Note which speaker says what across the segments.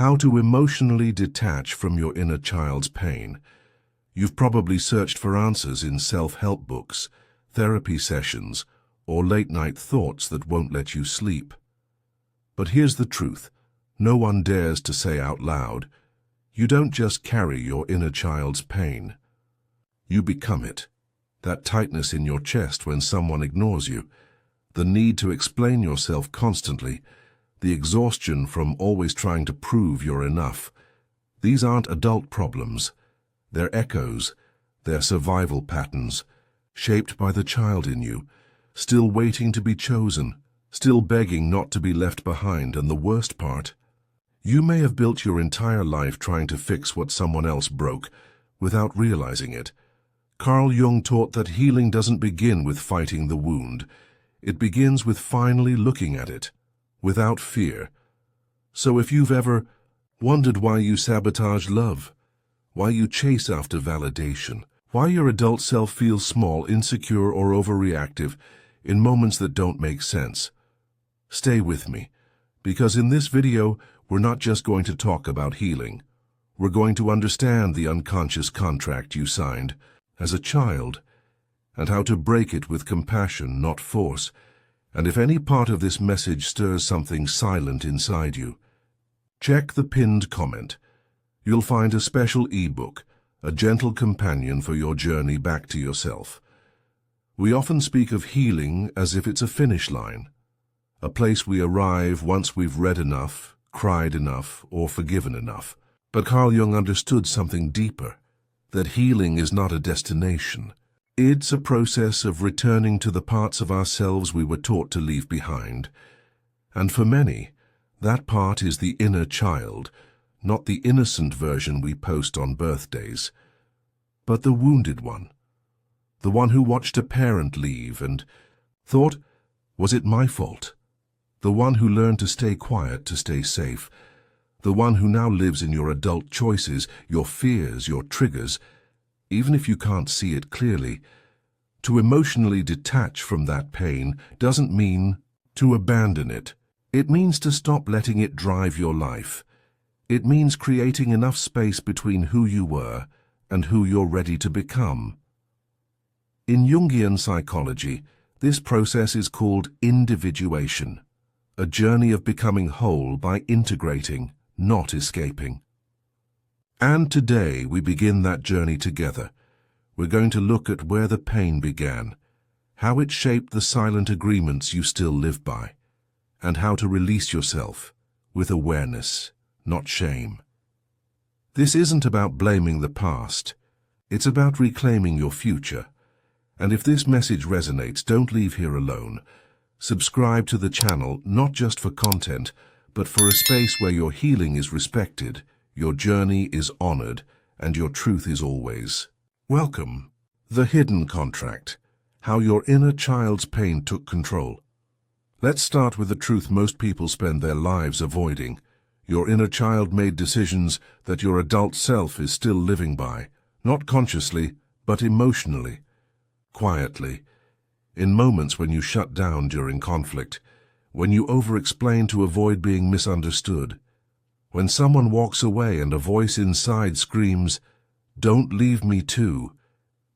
Speaker 1: How to emotionally detach from your inner child's pain. You've probably searched for answers in self-help books, therapy sessions, or late-night thoughts that won't let you sleep. But here's the truth. No one dares to say out loud, you don't just carry your inner child's pain. You become it. That tightness in your chest when someone ignores you, the need to explain yourself constantly, the exhaustion from always trying to prove you're enough. These aren't adult problems. They're echoes, they're survival patterns, shaped by the child in you, still waiting to be chosen, still begging not to be left behind. And the worst part, you may have built your entire life trying to fix what someone else broke without realizing it. Carl Jung taught that healing doesn't begin with fighting the wound. It begins with finally looking at it, without fear. So if you've ever wondered why you sabotage love, why you chase after validation, why your adult self feels small, insecure, or overreactive in moments that don't make sense, stay with me, because in this video, we're not just going to talk about healing. We're going to understand the unconscious contract you signed as a child, and how to break it with compassion, not force. And if any part of this message stirs something silent inside you, check the pinned comment. You'll find a special ebook, a gentle companion for your journey back to yourself. We often speak of healing as if it's a finish line, a place we arrive once we've read enough, cried enough, or forgiven enough. But Carl Jung understood something deeper, that healing is not a destination. It's a process of returning to the parts of ourselves we were taught to leave behind. And for many, that part is the inner child, not the innocent version we post on birthdays, but the wounded one, the one who watched a parent leave and thought, was it my fault? The one who learned to stay quiet to stay safe, the one who now lives in your adult choices, your fears, your triggers, even if you can't see it clearly. To emotionally detach from that pain doesn't mean to abandon it. It means to stop letting it drive your life. It means creating enough space between who you were and who you're ready to become. In Jungian psychology, this process is called individuation, a journey of becoming whole by integrating, not escaping. And today we begin that journey together. We're going to look at where the pain began, how it shaped the silent agreements you still live by, and how to release yourself with awareness, not shame. This isn't about blaming the past. It's about reclaiming your future. And if this message resonates, don't leave here alone. Subscribe to the channel, not just for content, but for a space where your healing is respected, your journey is honored, and your truth is always welcome. The hidden contract. How your inner child's pain took control. Let's start with the truth most people spend their lives avoiding. Your inner child made decisions that your adult self is still living by, not consciously, but emotionally, quietly, in moments when you shut down during conflict, when you over-explain to avoid being misunderstood, when someone walks away and a voice inside screams, "Don't leave me too."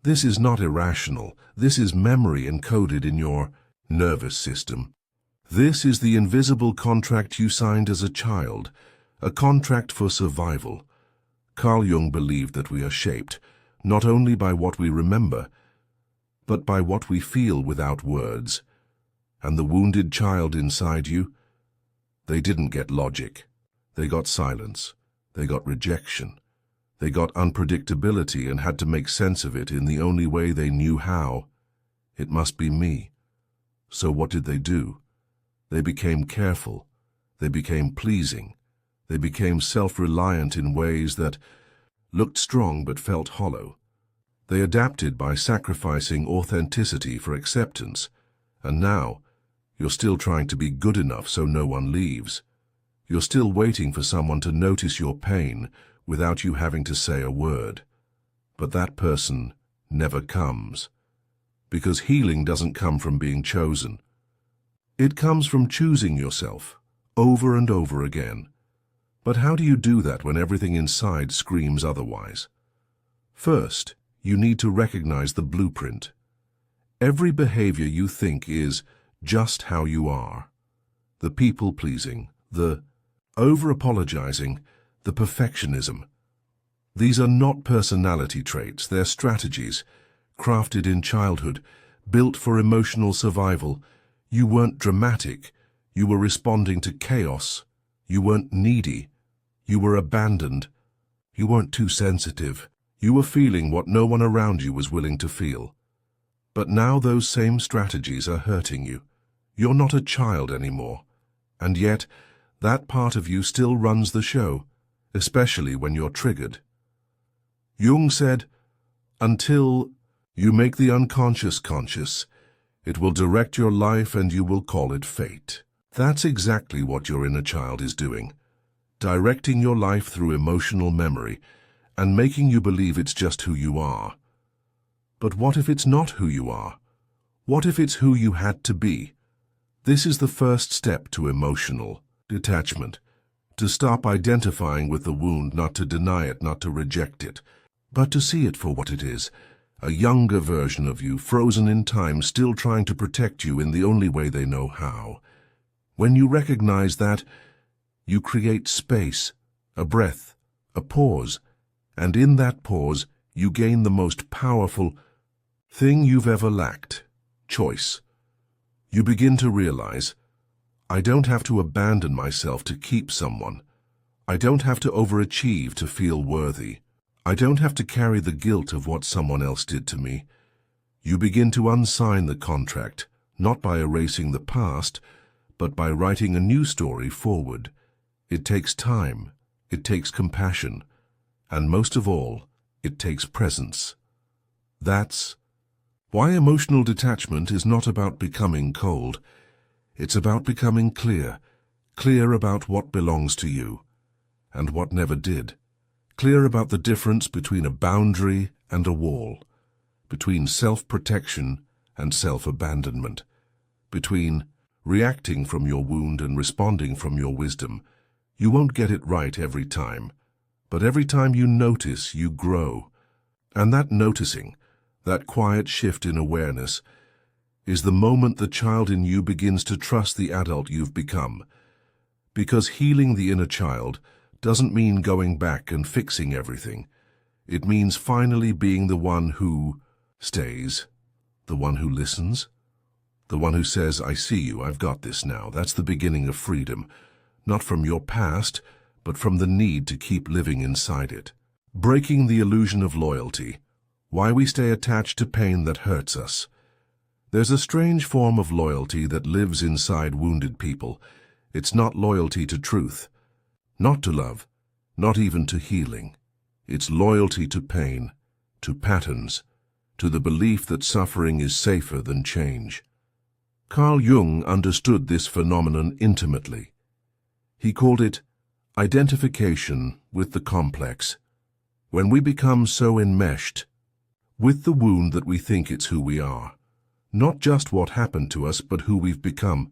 Speaker 1: This is not irrational. This is memory encoded in your nervous system. This is the invisible contract you signed as a child, a contract for survival. Carl Jung believed that we are shaped, not only by what we remember, but by what we feel without words. And the wounded child inside you, they didn't get logic. They got silence. They got rejection. They got unpredictability and had to make sense of it in the only way they knew how. It must be me. So what did they do? They became careful. They became pleasing. They became self-reliant in ways that looked strong but felt hollow. They adapted by sacrificing authenticity for acceptance. And now, you're still trying to be good enough so no one leaves. You're still waiting for someone to notice your pain without you having to say a word. But that person never comes. Because healing doesn't come from being chosen. It comes from choosing yourself, over and over again. But how do you do that when everything inside screams otherwise? First, you need to recognize the blueprint. Every behavior you think is just how you are. The people-pleasing, the over-apologizing, the perfectionism. These are not personality traits, they're strategies, crafted in childhood, built for emotional survival. You weren't dramatic, you were responding to chaos. You weren't needy, you were abandoned. You weren't too sensitive, you were feeling what no one around you was willing to feel. But now those same strategies are hurting you. You're not a child anymore. And yet, that part of you still runs the show, especially when you're triggered. Jung said, "Until you make the unconscious conscious, it will direct your life and you will call it fate." That's exactly what your inner child is doing, directing your life through emotional memory and making you believe it's just who you are. But what if it's not who you are? What if it's who you had to be? This is the first step to emotional detachment, to stop identifying with the wound, not to deny it, not to reject it, but to see it for what it is, a younger version of you, frozen in time, still trying to protect you in the only way they know how. When you recognize that, you create space, a breath, a pause, and in that pause, you gain the most powerful thing you've ever lacked: choice. You begin to realize, I don't have to abandon myself to keep someone. I don't have to overachieve to feel worthy. I don't have to carry the guilt of what someone else did to me. You begin to unsign the contract, not by erasing the past, but by writing a new story forward. It takes time, it takes compassion, and most of all, it takes presence. That's why emotional detachment is not about becoming cold. It's about becoming clear, clear about what belongs to you, and what never did. Clear about the difference between a boundary and a wall, between self-protection and self-abandonment, between reacting from your wound and responding from your wisdom. You won't get it right every time, but every time you notice, you grow. And that noticing, that quiet shift in awareness, is the moment the child in you begins to trust the adult you've become. Because healing the inner child doesn't mean going back and fixing everything. It means finally being the one who stays, the one who listens, the one who says, I see you, I've got this now. That's the beginning of freedom, not from your past, but from the need to keep living inside it. Breaking the illusion of loyalty, why we stay attached to pain that hurts us. There's a strange form of loyalty that lives inside wounded people. It's not loyalty to truth, not to love, not even to healing. It's loyalty to pain, to patterns, to the belief that suffering is safer than change. Carl Jung understood this phenomenon intimately. He called it identification with the complex. When we become so enmeshed with the wound that we think it's who we are, not just what happened to us, but who we've become.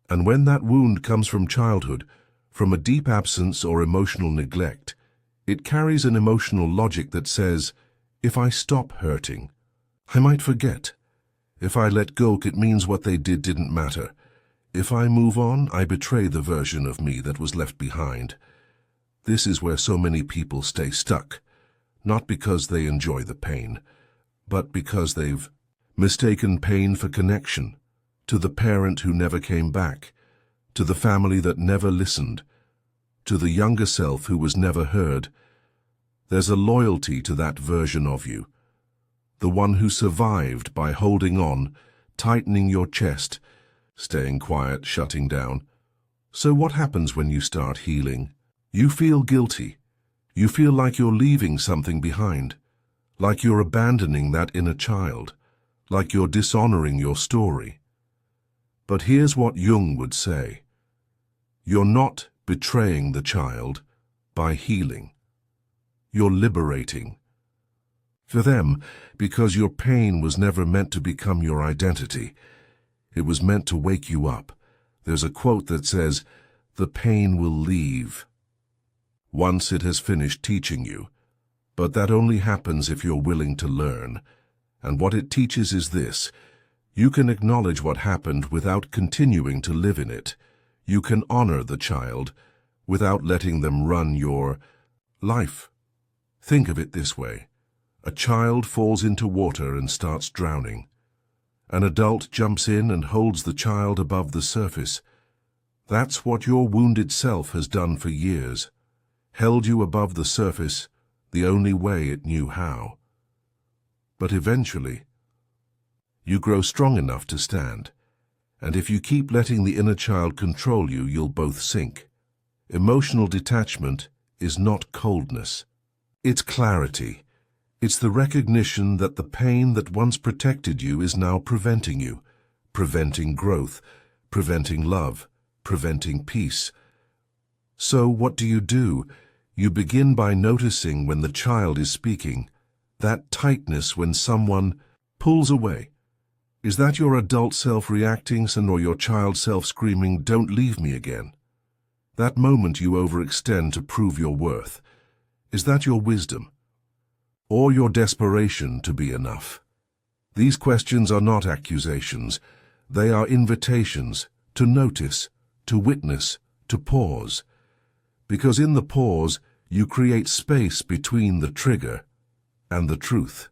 Speaker 1: And when that wound comes from childhood, from a deep absence or emotional neglect, it carries an emotional logic that says, if I stop hurting, I might forget. If I let go, it means what they did didn't matter. If I move on, I betray the version of me that was left behind. This is where so many people stay stuck, not because they enjoy the pain, but because they've mistaken pain for connection, to the parent who never came back, to the family that never listened, to the younger self who was never heard. There's a loyalty to that version of you, the one who survived by holding on, tightening your chest, staying quiet, shutting down. So what happens when you start healing? You feel guilty. You feel like you're leaving something behind, like you're abandoning that inner child, like you're dishonoring your story. But here's what Jung would say. You're not betraying the child by healing. You're liberating. For them, because your pain was never meant to become your identity. It was meant to wake you up. There's a quote that says, the pain will leave, once it has finished teaching you. But that only happens if you're willing to learn. And what it teaches is this: you can acknowledge what happened without continuing to live in it. You can honor the child without letting them run your life. Think of it this way. A child falls into water and starts drowning. An adult jumps in and holds the child above the surface. That's what your wounded self has done for years. Held you above the surface the only way it knew how. But eventually, you grow strong enough to stand. And if you keep letting the inner child control you, you'll both sink. Emotional detachment is not coldness. It's clarity. It's the recognition that the pain that once protected you is now preventing you, preventing growth, preventing love, preventing peace. So what do? You begin by noticing when the child is speaking, that tightness when someone pulls away. Is that your adult self reacting, or your child self screaming, "Don't leave me again"? That moment you overextend to prove your worth. Is that your wisdom? Or your desperation to be enough? These questions are not accusations. They are invitations to notice, to witness, to pause. Because in the pause, you create space between the trigger and the truth.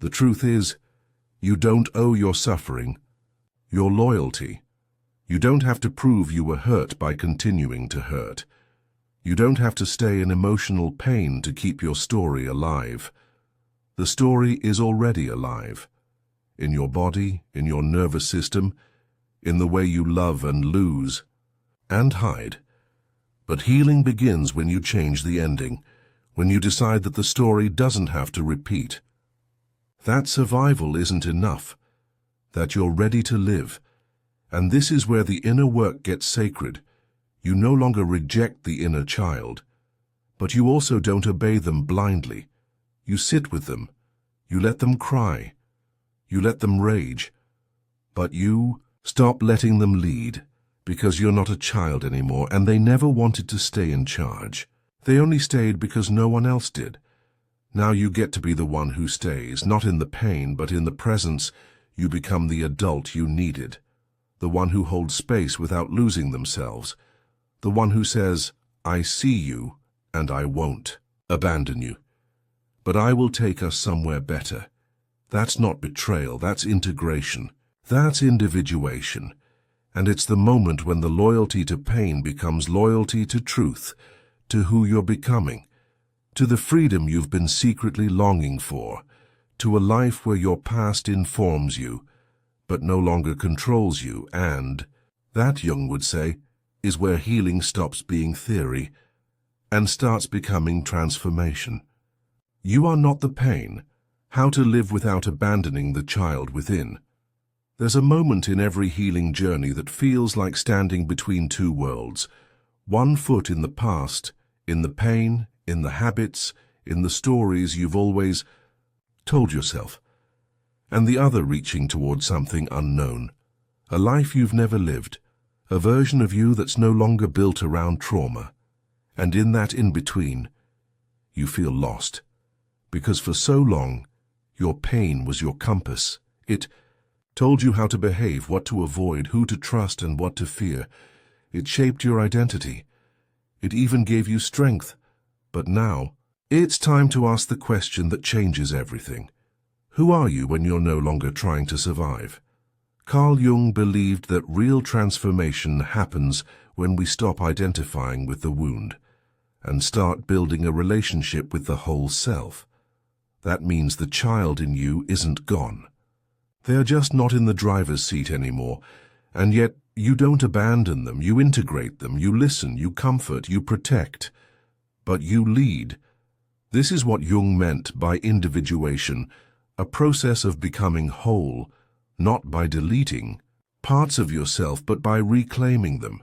Speaker 1: The truth is, you don't owe your suffering, your loyalty. You don't have to prove you were hurt by continuing to hurt. You don't have to stay in emotional pain to keep your story alive. The story is already alive. In your body, in your nervous system, in the way you love and lose and hide. But healing begins when you change the ending, when you decide that the story doesn't have to repeat. That survival isn't enough, that you're ready to live. And this is where the inner work gets sacred. You no longer reject the inner child, but you also don't obey them blindly. You sit with them. You let them cry. You let them rage. But you stop letting them lead, because you're not a child anymore, and they never wanted to stay in charge. They only stayed because no one else did. Now you get to be the one who stays, not in the pain, but in the presence. You become the adult you needed, the one who holds space without losing themselves, the one who says, "I see you, and I won't abandon you. But I will take us somewhere better." That's not betrayal, that's integration. That's individuation. And it's the moment when the loyalty to pain becomes loyalty to truth, to who you're becoming, to the freedom you've been secretly longing for, to a life where your past informs you, but no longer controls you. And that, Jung would say, is where healing stops being theory and starts becoming transformation. You are not the pain. How to live without abandoning the child within. There's a moment in every healing journey that feels like standing between two worlds. One foot in the past, in the pain, in the habits, in the stories you've always told yourself, and the other reaching toward something unknown, a life you've never lived, a version of you that's no longer built around trauma. And in that in-between, you feel lost, because for so long, your pain was your compass. It told you how to behave, what to avoid, who to trust, and what to fear. It shaped your identity. It even gave you strength. But now, it's time to ask the question that changes everything. Who are you when you're no longer trying to survive? Carl Jung believed that real transformation happens when we stop identifying with the wound and start building a relationship with the whole self. That means the child in you isn't gone. They're just not in the driver's seat anymore, and yet you don't abandon them, you integrate them, you listen, you comfort, you protect, but you lead. This is what Jung meant by individuation, a process of becoming whole, not by deleting parts of yourself, but by reclaiming them.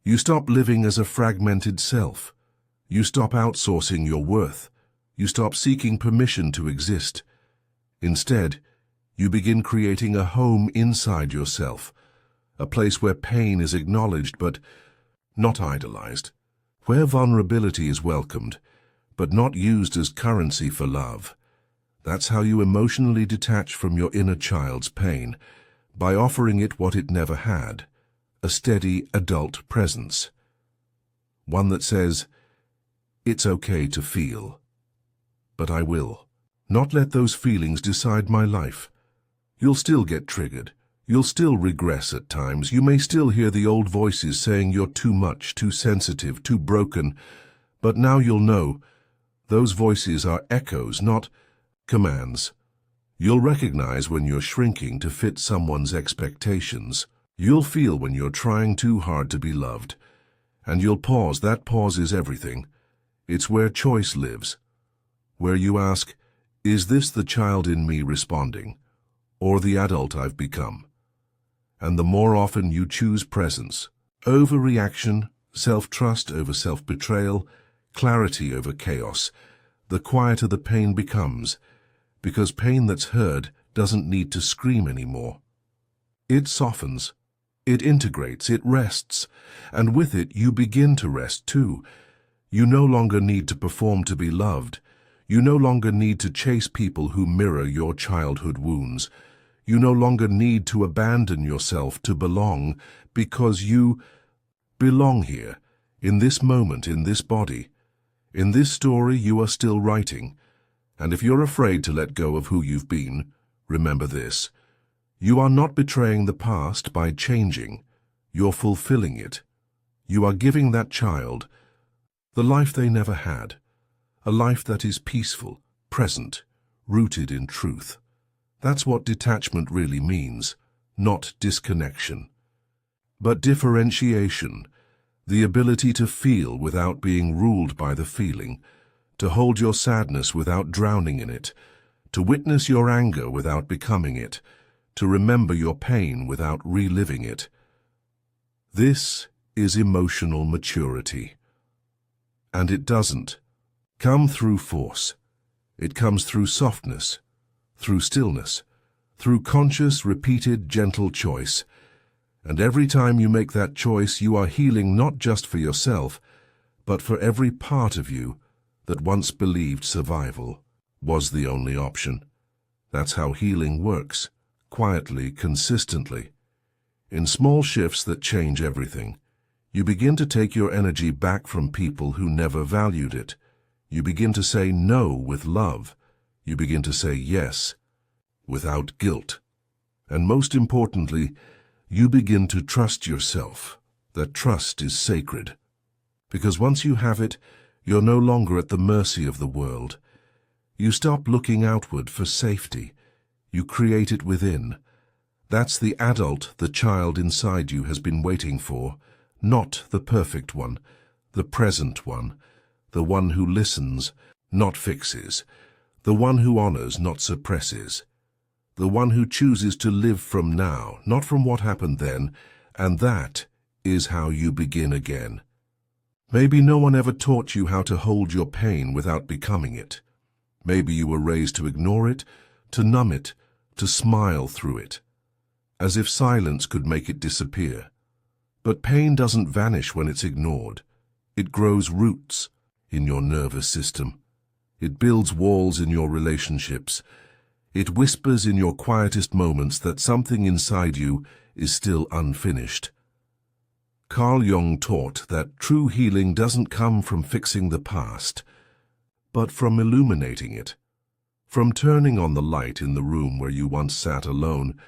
Speaker 1: You stop living as a fragmented self. You stop outsourcing your worth. You stop seeking permission to exist. Instead, you begin creating a home inside yourself, a place where pain is acknowledged but not idolized, where vulnerability is welcomed, but not used as currency for love. That's how you emotionally detach from your inner child's pain, by offering it what it never had, a steady adult presence. One that says, "It's okay to feel, but I will not let those feelings decide my life." You'll still get triggered. You'll still regress at times. You may still hear the old voices saying you're too much, too sensitive, too broken. But now you'll know those voices are echoes, not commands. You'll recognize when you're shrinking to fit someone's expectations. You'll feel when you're trying too hard to be loved. And you'll pause. That pause is everything. It's where choice lives. Where you ask, is this the child in me responding, or the adult I've become? And the more often you choose presence over reaction, self-trust over self-betrayal, clarity over chaos, the quieter the pain becomes, because pain that's heard doesn't need to scream anymore. It softens, it integrates, it rests, and with it you begin to rest too. You no longer need to perform to be loved. You no longer need to chase people who mirror your childhood wounds. You no longer need to abandon yourself to belong, because you belong here, in this moment, in this body. In this story you are still writing. And if you're afraid to let go of who you've been, remember this: you are not betraying the past by changing. You're fulfilling it. You are giving that child the life they never had, a life that is peaceful, present, rooted in truth. That's what detachment really means, not disconnection, but differentiation, the ability to feel without being ruled by the feeling, to hold your sadness without drowning in it, to witness your anger without becoming it, to remember your pain without reliving it. This is emotional maturity. And it doesn't come through force. It comes through softness, through stillness, through conscious, repeated, gentle choice. And every time you make that choice, you are healing not just for yourself, but for every part of you that once believed survival was the only option. That's how healing works, quietly, consistently. In small shifts that change everything, you begin to take your energy back from people who never valued it. You begin to say no with love. You begin to say yes without guilt. And most importantly, you begin to trust yourself. That trust is sacred. Because once you have it, you're no longer at the mercy of the world. You stop looking outward for safety. You create it within. That's the adult the child inside you has been waiting for, not the perfect one, the present one, the one who listens, not fixes, the one who honors, not suppresses, the one who chooses to live from now, not from what happened then, and that is how you begin again. Maybe no one ever taught you how to hold your pain without becoming it. Maybe you were raised to ignore it, to numb it, to smile through it, as if silence could make it disappear. But pain doesn't vanish when it's ignored. It grows roots in your nervous system. It builds walls in your relationships. It whispers in your quietest moments that something inside you is still unfinished. Carl Jung taught that true healing doesn't come from fixing the past, but from illuminating it, from turning on the light in the room where you once sat alone,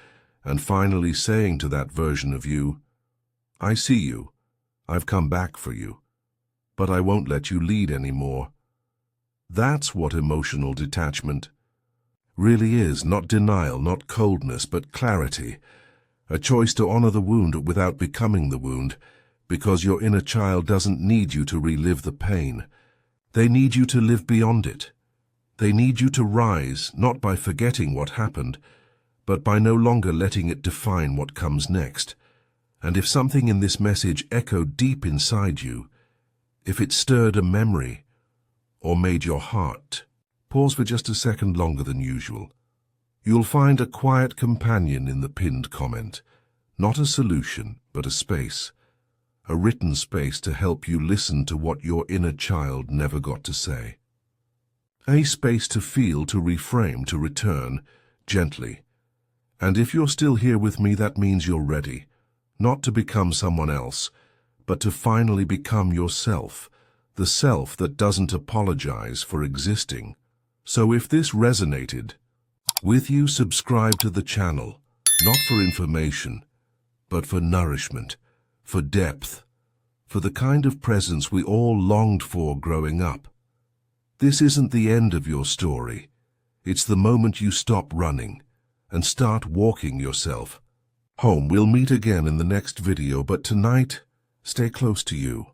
Speaker 1: and finally saying to that version of you, "I see you. I've come back for you, but I won't let you lead anymore." That's what emotional detachment really is, not denial, not coldness, but clarity, a choice to honor the wound without becoming the wound, because your inner child doesn't need you to relive the pain. They need you to live beyond it. They need you to rise, not by forgetting what happened, but by no longer letting it define what comes next. And if something in this message echoed deep inside you, if it stirred a memory or made your heart pause for just a second longer than usual, you'll find a quiet companion in the pinned comment, not a solution, but a space a written space to help you listen to what your inner child never got to say. A space to feel, to reframe, to return, gently. And if you're still here with me, that means you're ready, not to become someone else, but to finally become yourself, the self that doesn't apologize for existing. So if this resonated with you, subscribe to the channel, not for information, but for nourishment, for depth, for the kind of presence we all longed for growing up. This isn't the end of your story. It's the moment you stop running and start walking yourself home. We'll meet again in the next video, but tonight, stay close to you.